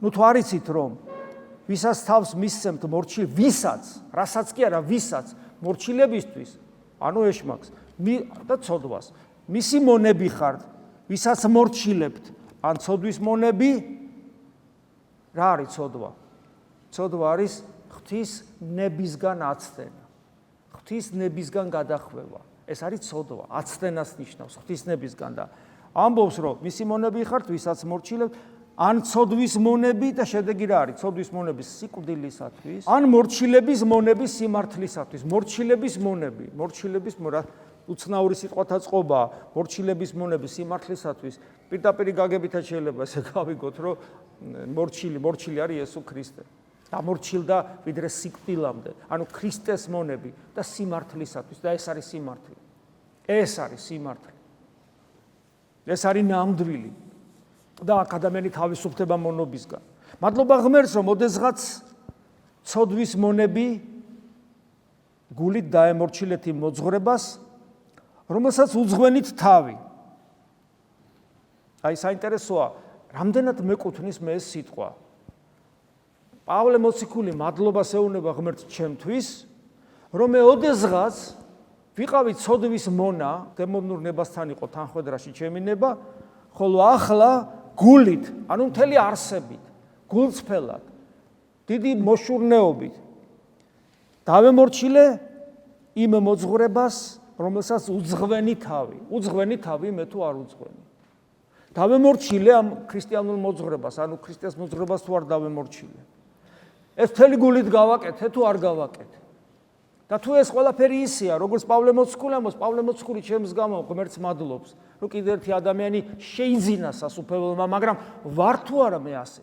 ნუ თუ არ იცით რომ ვისაც თავს მისცემთ მორჩილ, ვისაც, რასაც კი არა, ვისაც მორჩილებისთვის, ანუ ეშმაკს და ცოდვას, მისი მონები ხართ, ვისაც მორჩილებთ, ან ცოდვის მონები, რა არის ცოდვა? ცოდვა არის ღვთის ნებისგან აცდენა, ღვთის ნებისგან გადახვევა. ეს არის ცოდვა, აცდენას ნიშნავს ღვთის ნებისგან და ამბობს რომ მისი მონები ხართ, ვისაც მორჩილებთ, ან ცოდვის მონები და შედეგი რა არის? ცოდვის მონები სიკვდილისათვის, ან მორჩილების მონები სიმართლისათვის. მორჩილების მონები, უცნაური სიტყვათა წყობა, მორჩილების მონები სიმართლისათვის. პირდაპირ გაგებითაც შეიძლება ესე გავიგოთ, რომ მორჩილი არის იესო ქრისტე. დამორჩილდა ვიდრე სიკვდილამდე. ანუ ქრისტეს მონები და სიმართლისათვის და ეს არის სიმართლე. ეს არის სიმართლე. ეს არის ნამდვილი. და აქ ადამიანი თავისუფლდება მონობისგან. მადლობა ღმერთს, რომ ოდესღაც ცოდვის მონები გულით დაემორჩილეთ იმ მოძღვრებას, რომელსაც უძღვენით თავი. აი საინტერესოა, რამდენად მეკუთვნის მე ეს სიტყვა. პავლე მოციქული მადლობას ეუბნება ღმერთს ჩემთვის, რომ მე ოდესღაც ვიყავი ცოდვის მონა, დემონურ ნებასთან იყო თანხვედრაში ჩემი ნება, ხოლო ახლა გულით, ანუ მთელი არსებით, გულწრფელად, დიდი მოშურნეობით დავემორჩილე იმ მოძღვრებას, რომელსაც უძღვენი თავი. უძღვენი თავი მე თუ არ უძღვენი. დავემორჩილე ამ ქრისტიანულ მოძღვრებას, ანუ ქრისტეს მოძღვრებას თუ არ დავემორჩილე. ეს მთელი გულით გავაკეთე თუ არ გავაკეთე. და თუ ეს ყველაფერი ისეა, როგორც პავლე მოციქული ამბობს, პავლე მოციქული ჩემს გამო ღმერთს მადლობს, რომ კიდევ ერთი ადამიანი შეიძინა სასუფეველმა, მაგრამ ვარ თუ არა მე ასე.